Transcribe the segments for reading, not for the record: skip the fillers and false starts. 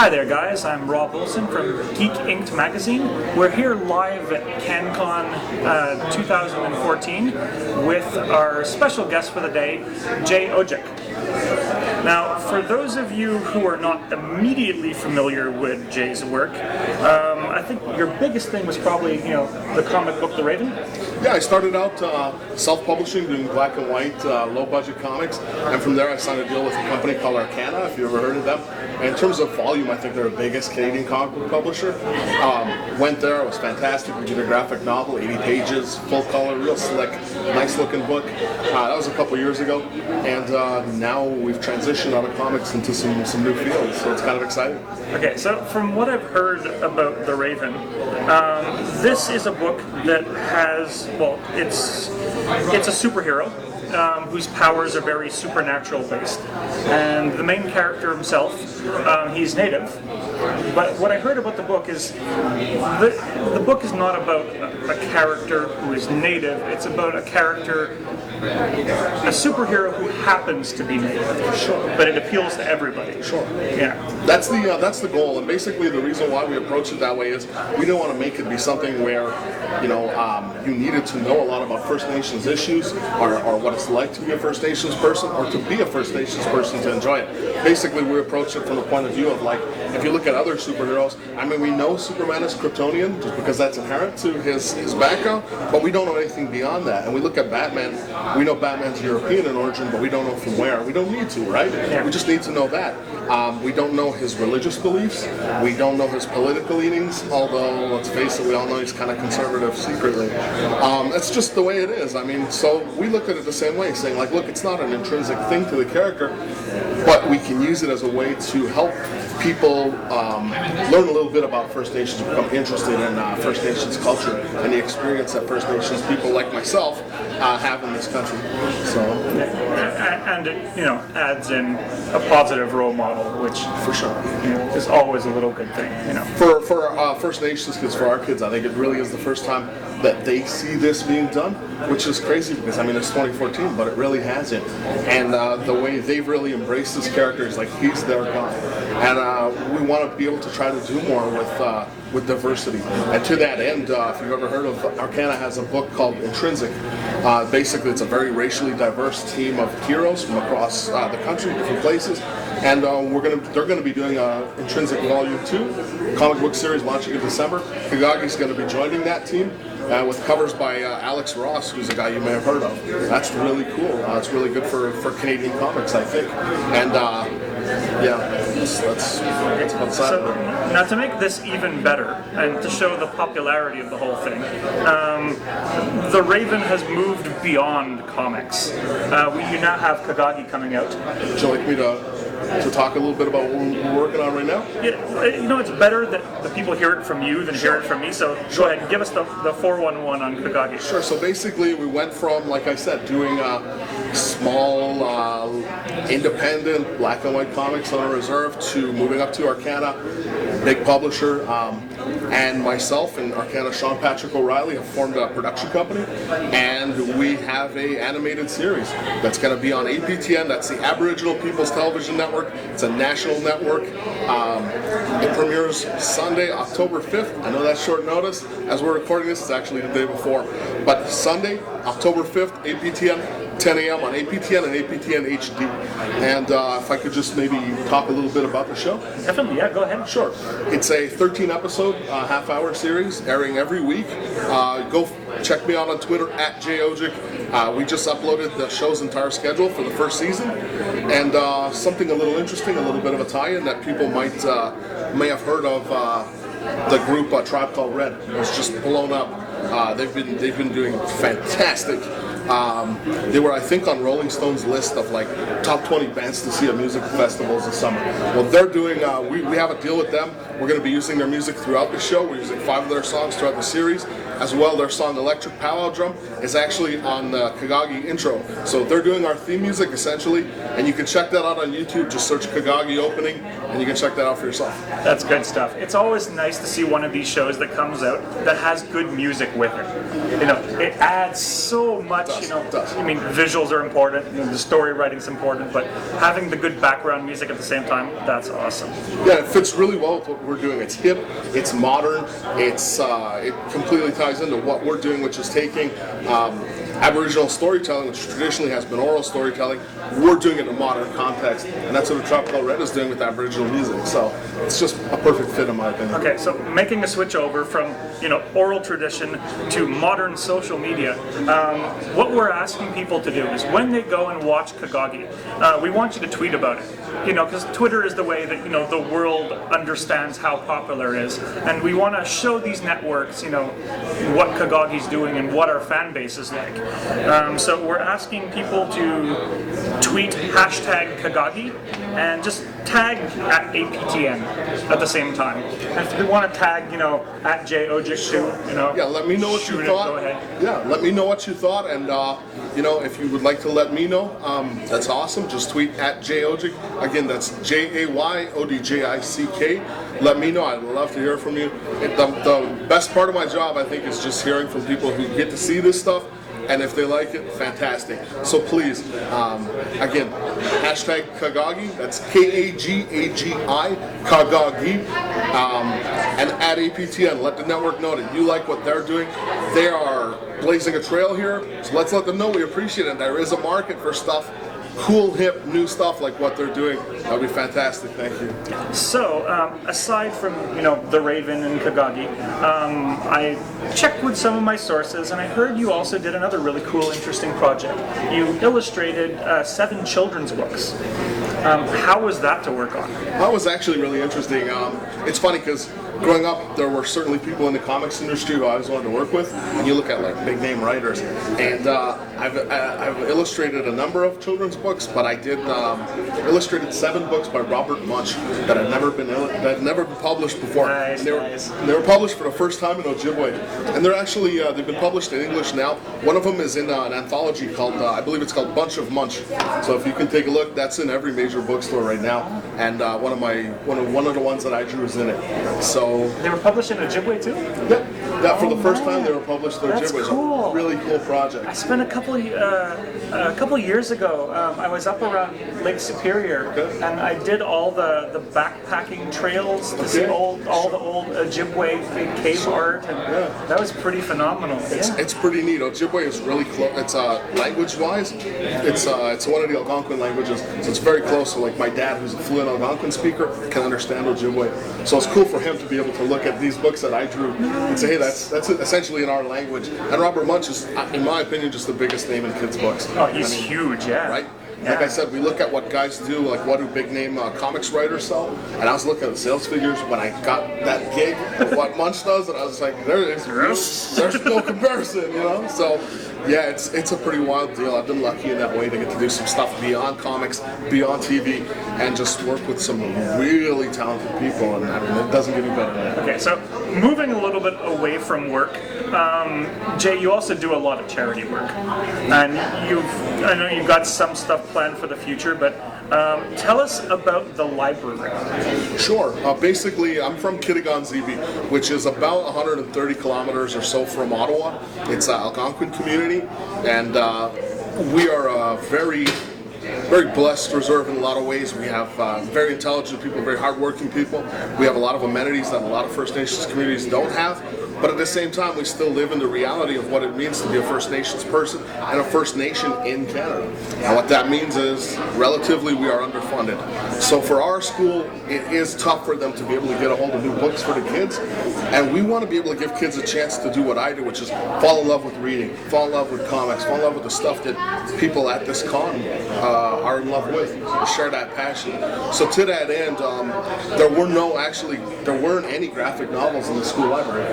Hi there guys, I'm Rob Olsen from Geek Inked magazine. We're here live at CanCon 2014 with our special guest for the day, Jay Odjick. Now, for those of you who are not immediately familiar with Jay's work, I think your biggest thing was probably, the comic book The Raven. Yeah, I started out self-publishing, doing black and white, low-budget comics, and from there I signed a deal with a company called Arcana, if you've ever heard of them. And in terms of volume, I think they're the biggest Canadian comic book publisher. Went there, it was fantastic. We did a graphic novel, 80 pages, full color, real slick, nice-looking book. That was a couple years ago, and now we've transitioned out of comics into some new fields, so it's kind of exciting. Okay, so from what I've heard about The Raven, this is a book that has, well, it's a superhero whose powers are very supernatural based, and the main character himself, he's native. But what I heard about the book is the book is not about a character who is native. It's about a character, a superhero who happens to be native. Sure. But it appeals to everybody. Sure. Yeah. That's the goal, and basically the reason why we approach it that way is we don't want to make it be something where you needed to know a lot about First Nations issues or what it's like to be a First Nations person or to be a First Nations person to enjoy it. Basically, we approach it from the point of view of, like, if you look at other superheroes, I mean, we know Superman is Kryptonian just because that's inherent to his background, but we don't know anything beyond that. And we look at Batman, we know Batman's European in origin, but we don't know from where. We don't need to, right? Yeah. We just need to know that. We don't know his religious beliefs. We don't know his political leanings, although, let's face it, we all know he's kind of conservative secretly. That's just the way it is. I mean, so we look at it the same way, saying, like, look, it's not an intrinsic thing to the character, but we can use it as a way to help people learn a little bit about First Nations, become interested in First Nations culture and the experience that First Nations people like myself have in this country. So, and it adds in a positive role model, which for sure is always a little good thing. For First Nations kids, for our kids, I think it really is the first time that they see this being done, which is crazy because, I mean, it's 2014, but it really hasn't. And the way they've really embraced this character is like he's their guy. And we want to be able to try to do more with diversity. And to that end, if you've ever heard of, Arcana has a book called Intrinsic. Basically, it's a very racially diverse team of heroes from across the country, different places. And they're going to be doing Intrinsic Volume 2, comic book series launching in December. Kagagi's going to be joining that team. With covers by Alex Ross, who's a guy you may have heard of. That's really cool. It's really good for Canadian comics, I think. And that's what's so, now to make this even better, and to show the popularity of the whole thing, The Raven has moved beyond comics. You now have Kagagi coming out. Would you like me to talk a little bit about what we're working on right now? Yeah, it's better that the people hear it from you than hear it from me, so go ahead and give us the 411 on Kagagi. Sure, so basically we went from, like I said, doing small, independent black and white comics on a reserve to moving up to Arcana, big publisher, and myself and Arcana Sean Patrick O'Reilly have formed a production company, and we have a animated series that's going to be on APTN. That's the Aboriginal People's Television Network. It's a national network. It premieres Sunday, October 5th. I know that's short notice. As we're recording this, it's actually the day before. But Sunday, October 5th, APTN, 10 a.m. on APTN and APTN HD. And if I could just maybe talk a little bit about the show. Definitely, yeah, go ahead. Sure. It's a 13-episode, half-hour series airing every week. Go check me out on Twitter at Jay Odjick. We just uploaded the show's entire schedule for the first season. And something a little interesting, a little bit of a tie-in that people may have heard of. The group Tribe Called Red was just blown up. They've been doing fantastic. They were, I think, on Rolling Stone's list of like top 20 bands to see at music festivals this summer. Well, they're doing, we have a deal with them. We're going to be using their music throughout the show. We're using 5 of their songs throughout the series. As well, their song Electric Powwow Drum is actually on the Kagagi intro. So they're doing our theme music, essentially, and you can check that out on YouTube. Just search Kagagi opening, and you can check that out for yourself. That's good stuff. It's always nice to see one of these shows that comes out that has good music with it. It adds so much does, you know, it does. I mean, visuals are important, the story writing's important, but having the good background music at the same time, that's awesome. Yeah, it fits really well with what we're doing. It's hip, it's modern, it completely ties into what we're doing, which is taking Aboriginal storytelling, which traditionally has been oral storytelling. We're doing it in a modern context, and that's what Tropical Red is doing with Aboriginal music. So it's just a perfect fit, in my opinion. Okay, so making a switch over from, you know, oral tradition to modern social media, what we're asking people to do is when they go and watch Kagagi, we want you to tweet about it. You know, because Twitter is the way that, you know, the world understands how popular it is, and we want to show these networks, you know, what Kagagi's doing and what our fan base is like. So we're asking people to tweet hashtag Kagagi and just tag at APTN at the same time. And if you want to tag, you know, at Jay Odjick too, you know. Yeah, let me know what you thought. Go ahead. Yeah, let me know what you thought, and you know, if you would like to let me know, that's awesome. Just tweet at Jay Odjick. Again, that's JayOdjick. Let me know. I'd love to hear from you. The best part of my job, I think, is just hearing from people who get to see this stuff. And if they like it, fantastic. So please, again, hashtag Kagagi, that's Kagagi, Kagagi, and at APTN, let the network know that you like what they're doing. They are blazing a trail here, so let's let them know we appreciate it. There is a market for stuff, cool, hip, new stuff like what they're doing. That would be fantastic. Thank you. So, aside from, you know, The Raven and Kagagi, I checked with some of my sources, and I heard you also did another really cool, interesting project. You illustrated 7 children's books. How was that to work on? That was actually really interesting. It's funny because growing up, there were certainly people in the comics industry who I always wanted to work with, and you look at like big name writers, and I've illustrated a number of children's books, but I did illustrated 7 books by Robert Munch that had never been published before. Nice, and they were published for the first time in Ojibwe, and they're actually they've been published in English now. One of them is in an anthology called I believe it's called Bunch of Munch. So if you can take a look, that's in every major bookstore right now, and one of the ones that I drew is in it. So they were published in Ojibwe too? Yeah, for the first time they were published in Ojibwe. That's cool. It's a really cool project. I spent a couple years ago. I was up around Lake Superior, and I did all the backpacking trails to see all the old Ojibwe big cave art, and that was pretty phenomenal. It's pretty neat. Ojibwe is really close. It's language-wise, it's one of the Algonquin languages, so it's very close. So like my dad, who's a fluent Algonquin speaker, can understand Ojibwe. So it's cool for him to be able to look at these books that I drew and say, hey, that's essentially in our language. And Robert Munch is, in my opinion, just the biggest name in kids' books. Oh, he's huge, yeah. Right? Yeah. Like I said, we look at what guys do, like what do big name comics writers sell, and I was looking at the sales figures when I got that gig of what Munch does, and I was like, there's no comparison, you know? So yeah, it's a pretty wild deal. I've been lucky in that way to get to do some stuff beyond comics, beyond TV, and just work with some really talented people, and I mean, it doesn't get any better than that. Okay, so moving a little bit away from work, Jay, you also do a lot of charity work, and I know you've got some stuff planned for the future, but tell us about the library. Sure. Basically, I'm from Kitigan-Zibi, which is about 130 kilometers or so from Ottawa. It's an Algonquin community, and we are a very blessed reserve in a lot of ways. We have very intelligent people, very hardworking people. We have a lot of amenities that a lot of First Nations communities don't have. But at the same time, we still live in the reality of what it means to be a First Nations person and a First Nation in Canada. And what that means is, relatively, we are underfunded. So for our school, it is tough for them to be able to get a hold of new books for the kids. And we want to be able to give kids a chance to do what I do, which is fall in love with reading, fall in love with comics, fall in love with the stuff that people at this con are in love with, share that passion. So to that end, there weren't any graphic novels in the school library.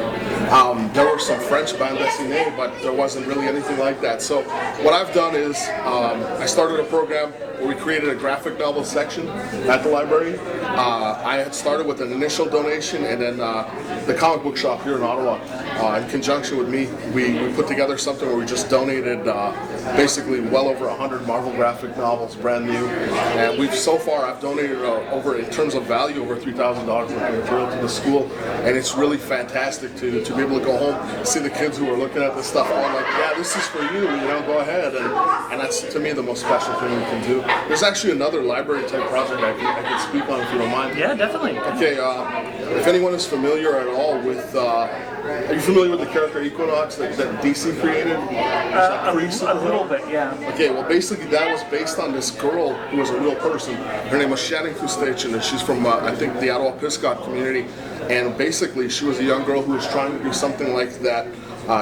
There were some French bande dessinée, but there wasn't really anything like that. So what I've done is I started a program where we created a graphic novel section at the library, I had started with an initial donation, and then the comic book shop here in Ottawa, in conjunction with me, we put together something where we just donated basically well over 100 Marvel graphic novels, brand new. And so far I've donated over, in terms of value, over $3,000 worth of material to the school, and it's really fantastic to be able to go home, see the kids who are looking at this stuff, going like, yeah, this is for you, go ahead, and that's to me the most special thing we can do. There's actually another library type project I can speak on if you don't mind. Yeah, definitely. Okay, if anyone is familiar at all with, are you familiar with the character Equinox that DC created? A little bit, yeah. Okay, well basically that was based on this girl who was a real person. Her name was Shannon Kustation, and she's from, I think, the Ottawa-Piscot community. And basically she was a young girl who was trying to do something like that,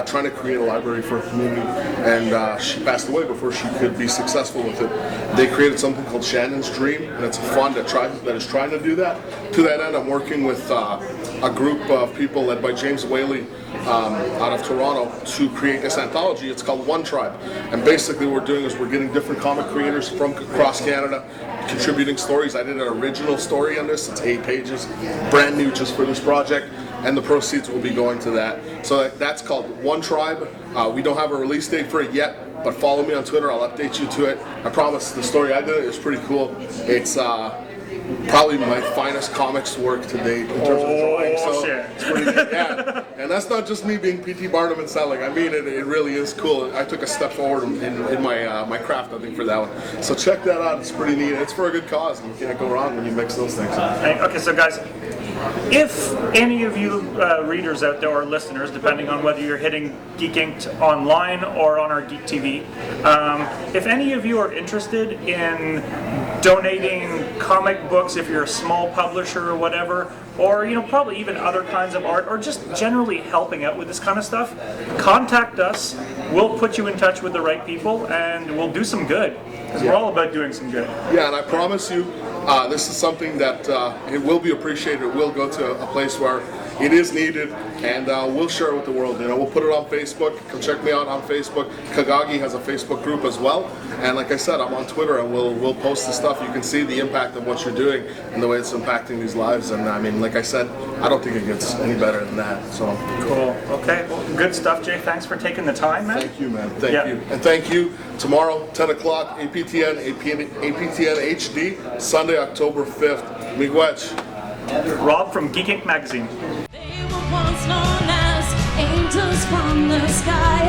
trying to create a library for her community, and she passed away before she could be successful with it. They created something called Shannon's Dream, and it's a fund that is trying to do that. To that end, I'm working with a group of people led by James Whaley out of Toronto to create this anthology. It's called One Tribe, and basically what we're doing is we're getting different comic creators from across Canada contributing stories. I did an original story on this. It's 8 pages, brand new just for this project, and the proceeds will be going to that. So that's called One Tribe. We don't have a release date for it yet, but follow me on Twitter. I'll update you to it. I promise the story I did is pretty cool. It's probably my finest comics work to date in terms of drawing. So it's pretty good. Yeah. And that's not just me being P.T. Barnum and selling. I mean, it really is cool. I took a step forward in my craft, I think, for that one. So check that out. It's pretty neat. It's for a good cause, and you can't go wrong when you mix those things. Okay, so guys, if any of you readers out there or listeners, depending on whether you're hitting Geek Inked online or on our Geek TV, if any of you are interested in donating comic books, if you're a small publisher or whatever, or probably even other kinds of art, or just generally helping out with this kind of stuff, contact us. We'll put you in touch with the right people, and we'll do some good, because we're all about doing some good. Yeah, and I promise you, this is something that it will be appreciated. It will go to a place where it is needed, and we'll share it with the world. We'll put it on Facebook. Come check me out on Facebook. Kagagi has a Facebook group as well, and like I said, I'm on Twitter, and we'll post the stuff. You can see the impact of what you're doing and the way it's impacting these lives. And I mean, like I said, I don't think it gets any better than that. So cool. Okay. Well, good stuff, Jay. Thanks for taking the time, man. Thank you, man. Thank you, and thank you. Tomorrow, 10 o'clock, APTN HD. Sunday, October 5th. Miigwech. Rob from Geek Ink Magazine. They were once known as angels from the sky.